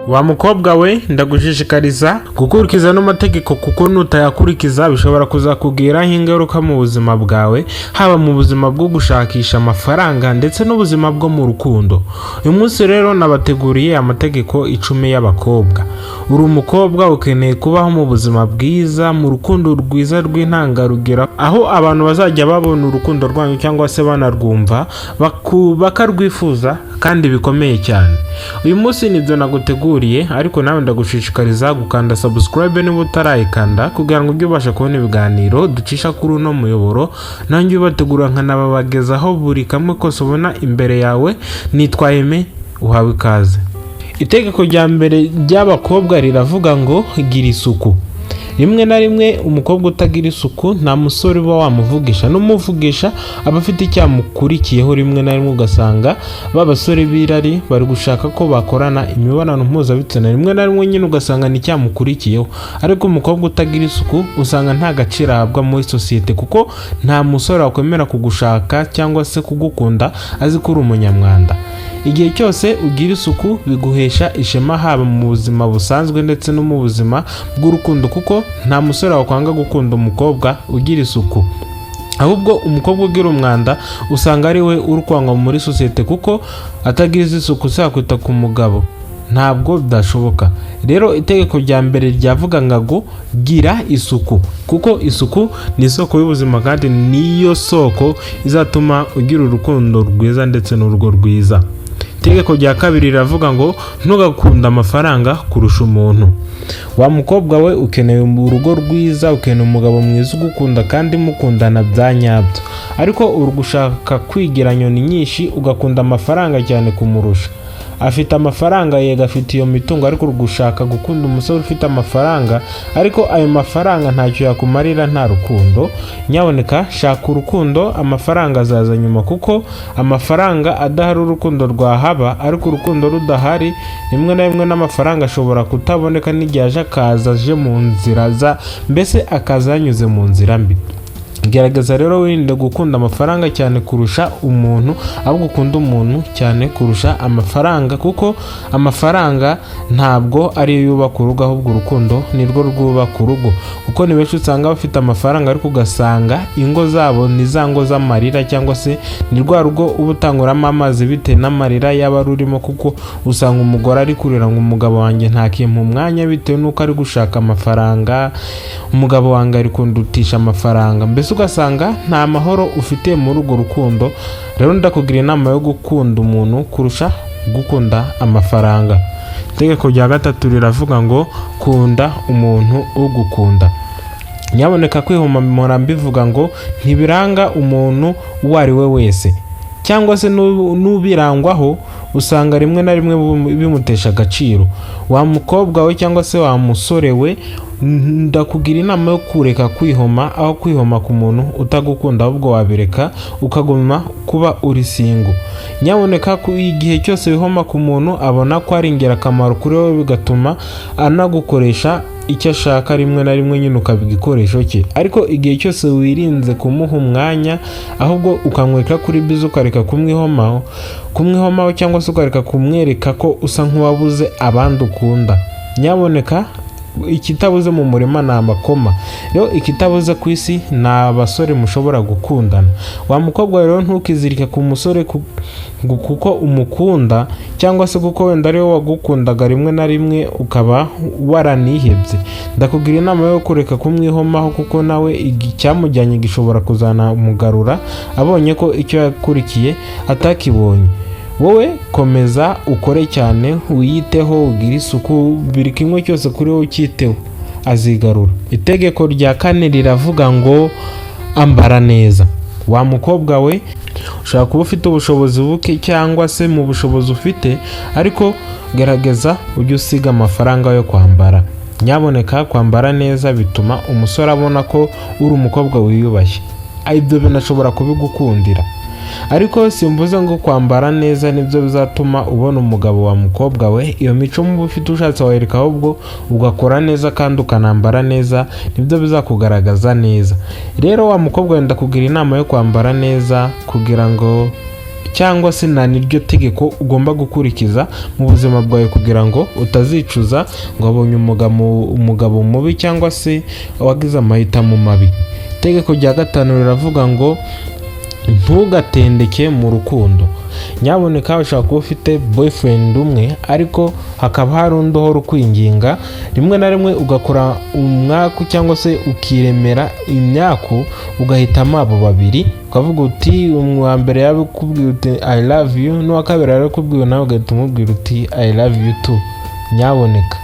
Wa mukobwa we ndagushishikariza gukurikiza n'amategeko kuko nutayakurikiza bishobora kuzakugiraho ingaruka mu buzima bwawe, haba mu buzima bwo gushakisha amafaranga ndetse n'ubuzima bwo mu rukundo. Uyu munsi rero nabateguriye amategeko 10 y'abakobwa. Uri umukobwa ukeneye kubaho mu buzima bwiza, mu rukundo rwiza rw'intangarugero, aho abantu bazajya babona urukundo rwanyu cyangwa se banarwumva bakarwifuza kandi bikomeye cyane. Uyu munsi nibyo naguteguriye, ariko nawe ndagushishikariza gukanda subscribe niba utarayikanda kugira ngo ujye ubasha kubona ibiganiro ducisha kuri uno muyoboro, nanjye ubategura nkanababagezaho buri kamwe kose ubona imbere yawe. Nitwa Aime, uhawe ikaze. Itegeko rya mbere ry'abakobwa riravuga ngo gira isuku. Rimwe na rimwe umukobwa utagira isuku nta musore uba wamuvugisha, n'umuvugisha aba afite icyamukurikiyeho. Rimwe na rimwe ugasanga babasore birari bari gushaka ko bakorana imibonano mpuzabitsina, rimwe na rimwe nyine ugasanga ni icyamukurikiyeho. Ariko umukobwa utagira isuku usanga nta gaciro ahabwa muri sosiyete, kuko nta musore wakwemera kugushaka cyangwa se kugukunda azi ko uri umunyamwanda. Igihe cyose ugira isuku biguhesha ishema, haba mu buzima busanzwe ndetse no mu buzima bw'urukundo, kuko nta musore wakwanga gukunda umukobwa ugira isuku. Ahubwo umukobwa ugira umwanda usanga ari we uri kwangwa muri sosiyete, kuko atagira isuku sakwita ku mugabo, ntabwo bidashoboka. Rero itegeko rya mbere ryavuga ngo gira isuku, kuko isuku ni isoko y'ubuzima kandi niyo soko izatuma ugira urukundo rwiza ndetse n'urugo rwiza. Itegeko rya kabiri riravuga ngo ntugakunda amafaranga kurusha umuntu. Wa mukobwa we ukeneye urugo rwiza, ukeneye umugabo mwiza ugukunda kandi mukundana bya nyabyo, ariko uri gushaka kwigira nyoni nyinshi ugakunda amafaranga cyane kumurusha. Afite amafaranga yega, afite iyo mitungo, ariko gushaka gukunda umusore ufite amafaranga, ariko ayo mafaranga ntacyo yakumarira, nta rukundo. Nyaboneka shaka urukundo, amafaranga azaza nyuma, kuko amafaranga adahari urukundo rwahaba, ariko urukundo rudahari rimwe na rimwe n'amafaranga ashobora kutaboneka, n'igihe aje akaza aje mu nzira mbese akaza yanyuze mu nzira mbi. Gerageza rero wirinde gukunda amafaranga cyane kurusha umuntu, ahubwo ukunda umuntu cyane kurusha amafaranga, kuko amafaranga ntabwo ari yubaka urugo, ahubwo urukundo nirwo rwubaka urugo. Kuko ni benshi usanga bafite amafaranga ariko ugasanga ingo zabo ni za ngo z'amarira, cyangwa se ni rwa rugo uba utanguramo amazi bitewe n'amarira yaba rurimo, kuko usanga umugore ari kurira ngo umugabo wanjye ntakimpa umwanya bitewe n'uko ari gushaka amafaranga, umugabo wanjye ari kundutisha amafaranga, mbese ugasanga nta mahoro ufite muri urwo rukundo. Rero ndakugira inama yo gukunda umuntu kurusha gukunda amafaranga. Itegeko rya gatatu riravuga ngo kunda umuntu ugukunda. Nyaboneka kwihumura mbivuga ngo ntibiranga umuntu uwo ari we wese, cyangwa se n'ubirangwaho usanga rimwe na rimwe bimutesha agaciro. Wa mukobwa we cyangwa se wa musore we, ndakugira inama yo kureka kwihoma, aho kwihoma ku muntu utagukunda, ahubwo wabireka ukaguma kuba uri single. Nyaboneka igihe cyose wihoma ku muntu abona ko ari ingirakamaro kuri wowe, bigatuma anagukoresha icyo ashaka, rimwe na rimwe nyine ukabiga igikoresho cye. Ariko igihe cyose wirinze kumuha umwanya, ahubwo ukamwereka kuri bizo, ukareka kumwihomaho cyangwa se ukareka kumwereka ko usa nk'uwabuze abandi ukunda. Nyaboneka ikitabuze mu murima ni amakoma. Rero ikitabuze ku isi ni abasore mushobora gukundana. Wa mukobwa rero ntukizirike ku musore kuko umukunda, cyangwa se kuko wenda ari we wagukundaga rimwe na rimwe ukaba waranihebye. Ndakugira inama yo kureka kumwihomaho, kuko nawe icyamujyanye gishobora kuzanamugarura abonye ko icyo yakurikiye atakibonye. Wowe komeza ukore cyane, wiyiteho, ugira isuku, buri kimwe cyose kuri wowe ucyiteho azigarura. Itegeko rya kane riravuga ngo ambara neza. Wa mukobwa we ushaka kuba ufite ubushobozi buke cyangwa se mu bushobozi ufite, ariko gerageza ujye usiga amafaranga yo kwambara. Nyaboneka kwambara neza bituma umusore abona ko uri umukobwa wiyubashye, ibyo binashobora kubigukundira. Ariko simvuze ngo kwambara neza nibyo bizatuma ubona umugabo wa mukobwa we. Iyo mico mubi ufite ushatse wahereka, ahubwo ugakora neza kandi ukanambara neza, nibyo bizakugaragaza neza. Rero wa mukobwa wenda kugira inama yo kwambara neza, kugira ngo cyangwa se nta n'iryo tegeko ugomba gukurikiza mu buzima bwawe kugira ngo utazicuza ngo wabonye umugabo mubi cyangwa se wagize amahitamo mabi. Itegeko rya 5 riravuga ngo ntugatendeke mu rukundo. Nyaboneka ushobora kuba ufite boyfriend umwe ariko hakaba hari undi uhora ukwinginga, rimwe na rimwe ugakora umwaku cyangwa se ukiremera imyaku ugahitamo abo babiri, ukavuga uti uwa mbere yabikubwiye uti I love you, n'uwa kabiri yabikubwiye nawe ugahita umubwira uti I love you too. Nyaboneka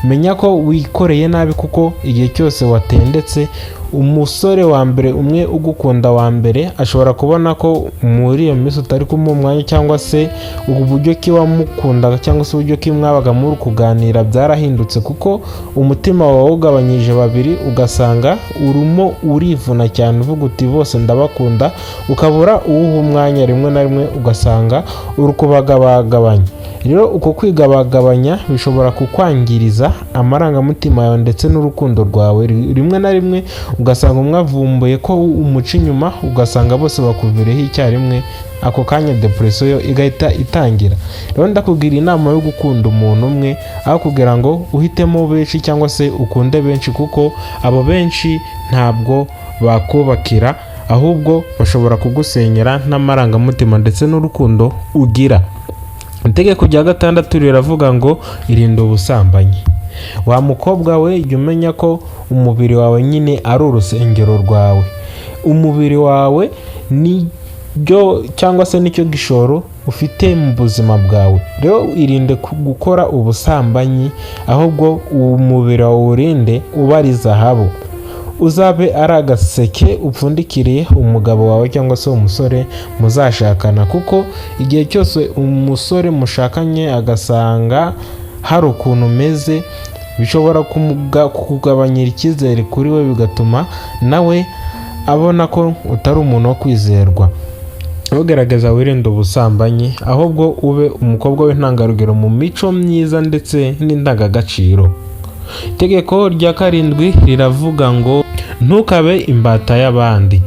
menya ko wikoreye nabi, kuko igihe cyose watendetse umusore wa mbere umwe ugukunda wa mbere ashobora kubona ko muri iyo minsi utari kumuha umwanya, cyangwa se uburyo ki wamukundaga cyangwa se uburyo ki mwabaga muri kuganira byarahindutse, kuko umutima wawe ugabanyije babiri ugasanga urimo urivuna cyane uvuga uti bose ndabakunda, ukabura uwuha umwanya, rimwe na rimwe ugasanga uri kubagabagabanya. Rero uko kwigabagabanya bishobora kukwangiriza amarangamutima yawe ndetse n'urukundo rwawe, rimwe na rimwe ugasanga umwe avumbuye ko umuca inyuma, ugasanga bose bakuvireho icyarimwe, ako kanya depression yo igahita itangira. Rero ndakubwira inama yo gukunda umuntu umwe aho kugira ngo uhitemo benshi cyangwa se ukunde benshi, kuko abo benshi ntabwo bakubakira, ahubwo bashobora kugusenyera n'amarangamutima ndetse n'urukundo ugira. Itegeko rya 6 riravuga ngo irinde ubusambanyi. Wa mukobwa we jya umenya ko umubiri wawe nyine ari urusengero rwawe. Umubiri wawe nibyo cyangwa se nicyo gishoro ufite mu buzima bwawe. Rero irinde gukora ubusambanyi, ahubwo umubiri wawe urinde ubari zahabu, uzabe ari agaseke upfundikiriye umugabo wawe cyangwa se umusore muzashakana, kuko igihe cyose umusore mushakanye agasanga hari ukuntu umeze, bishobora kukugabanyira icyizere kuri we, bigatuma nawe abona ko utari umuntu wo kwizerwa. Ugerageza wirinde ubusambanyi, ahubwo ube umukobwa w'intangarugero mu mico myiza ndetse n'indangagaciro. Itegeko rya 7 riravuga ngo ntukabe imbata y'abandi.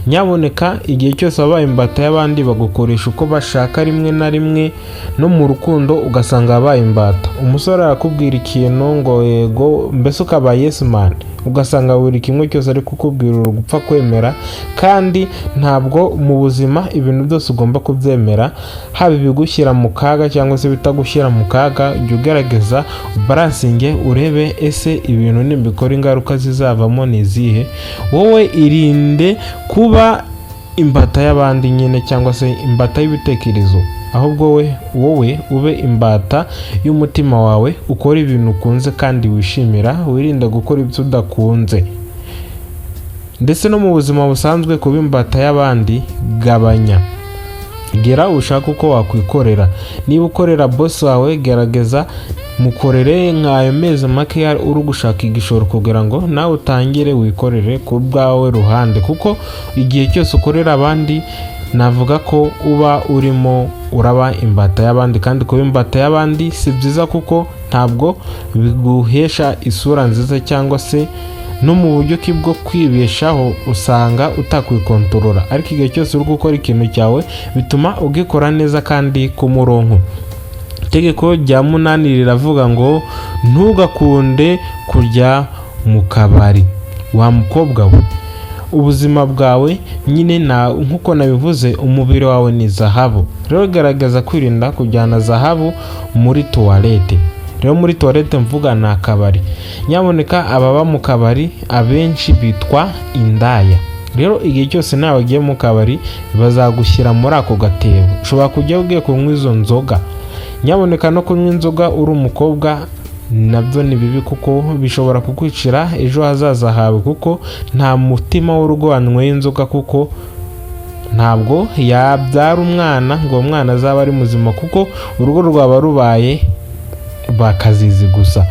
Nyaboneka igihe cyose wabaye imbata y'abandi bagukoresha uko bashaka, rimwe na rimwe no mu rukundo ugasanga wabaye imbata. Umusore arakubwira ikintu ngo yego, mbese ukaba yes man, ugasanga buri kimwe cyose ari kukubwira urugupfa kwemera, kandi ntabwo mu buzima ibintu byose ugomba kubyemera, haba ibigushyira mu kaga cyangwa se bitagushyira mu kaga. Jya ugerageza balansinge urebe ese ibintu nibikora ingaruka zizavamo ni izihe. Wowe irinde kuba imbata y'abandi nyine, cyangwa se imbata y'ibitekerezo, ahubwo wowe ube imbata y'umutima wawe, ukora ibintu ukunze kandi wishimira, wirinde gukora ibyo udakunze. Ndetse no mu buzima busanzwe kuba imbata y'abandi gabanya, gera ushaka uko wakwikorera. Niba ukorera boss wawe, gerageza mukorere nk'ayo mezi make uri gushaka igishoro kugira ngo nawe utangire wikorere ku bwawe ruhande, kuko igihe cyose ukorera abandi navuga ko uba urimo uraba imbata y'abandi, kandi kuba imbata y'abandi si byiza, kuko ntabwo biguhesha isura nziza, cyangwa se no mu buryo bwo kwibeshaho usanga utakwikontorora. Ariko igihe cyose uri gukora ikintu cyawe bituma ugikora neza kandi ku murongo. Itegeko rya 8 riravuga ngo ntugakunde kurya mu kabari. Wa mukobwa we, ubuzima bwawe nyine nkuko nabivuze, umubiri wawe ni zahabu. Rero garagaza kwirinda kujyana zahabu muri toilette. Rero muri toilette mvuga na kabari. Nyaboneka ababa mu kabari abenshi bitwa indaya. Rero igihe cyose nawe ugiye mu kabari bazagushyira muri ako gatebo. Ushobora kujya ugiye kunywa izo nzoga. Nyaboneka no kunywa inzoga uri umukobwa nabyo ni bibi, kuko bishobora kukwicira ejo hazaza hawe, kuko nta mutima w'urugo wanyweye inzoga, kuko ntabwo yabyara umwana ngo uwo mwana azaba ari muzima, kuko urugo rwaba rubaye bakazizi gusa.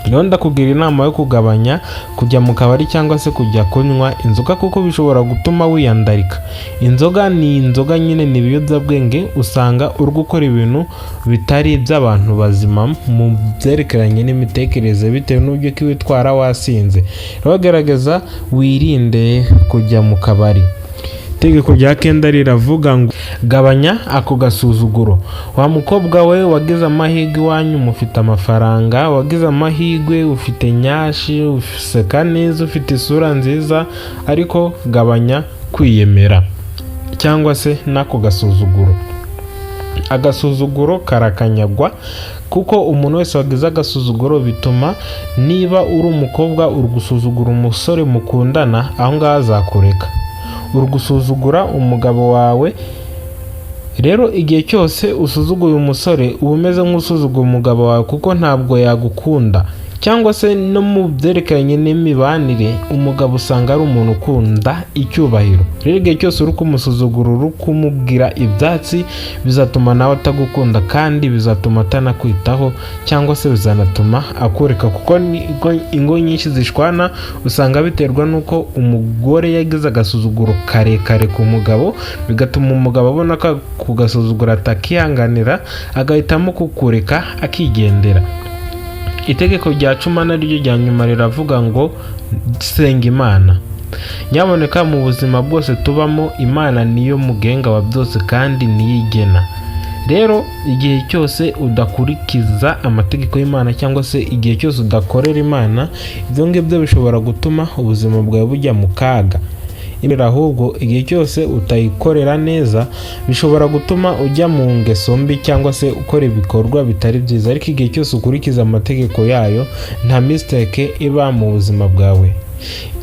Rero ndakubwira inama yo kugabanya kujya mu kabari cyangwa se kujya kunywa inzoga, kuko bishobora gutuma wiyandarika. Inzoga ni inzoga nyine, ni ibiyobyabwenge, usanga uri gukora ibintu bitari iby'abantu bazima mu byerekeranye n'imitekerereze, bitewe n'uburyo ki witwara wasinze. Rero gerageza wirinde kujya mu kabari. Itegeko rya kenda riravuga ngo gabanya ako gasuzuguro. Wa mukobwa we wagize amahirwe iwanyu mufite amafaranga, wagize amahirwe ufite nyashi, useka neza, ufite isura nziza, ariko gabanya kwiyemera cyangwa se n'ako gasuzuguro. Agasuzuguro karakanyagwa, kuko umuntu wese wagize agasuzuguro bituma niba uri umukobwa uri gusuzugura umusore mukundana, aho ngaho azakureka. Uri gusuzugura umugabo wawe, rero igihe cyose usuzuguye umusore uba umeze nk'usuzuguye umugabo wawe, kuko ntabwo yagukunda. Cyangwa se no mu byerekeranye n'imibanire, umugabo usanga ari umuntu ukunda icyubahiro. Rero igihe cyose uri kumusuzugura, uri kumubwira ibyatsi, bizatuma nawe atagukunda, kandi bizatuma atanakwitaho, cyangwa se bizanatuma akureka. Kuko ingo nyinshi zishwana usanga biterwa n'uko umugore yagize agasuzuguro karekare ku mugabo, bigatuma umugabo abona ko ku gasuzuguro atakihanganira, agahitamo kukureka akigendera. Itegeko rya 10 naryo rya nyuma riravuga ngo senga Imana. Nyaboneka mu buzima bwose tubamo, Imana niyo mugenga wa byose kandi niyigena. Rero igihe cyose udakurikiza amategeko y'Imana, cyangwa se igihe cyose udakorera Imana, ibyo ngibyo bishobora gutuma ubuzima bwawe bujya mu kaga. Ahubwo igihe cyose utayikorera neza, bishobora gutuma ujya mu ngeso mbi, cyangwa se ukora ibikorwa bitari byiza. Ariko igihe cyose ukurikiza amategeko yayo, nta mistake iba mu buzima bwawe.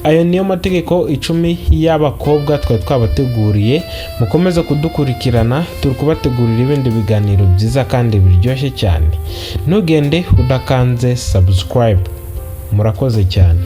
Ayo niyo mategeko 10 y'abakobwa twabateguriye. Mukomeze kudukurikirana, turi kubategurira ibindi biganiro byiza kandi biryoshye cyane. Ntugende udakanze subscribe. Murakoze cyane.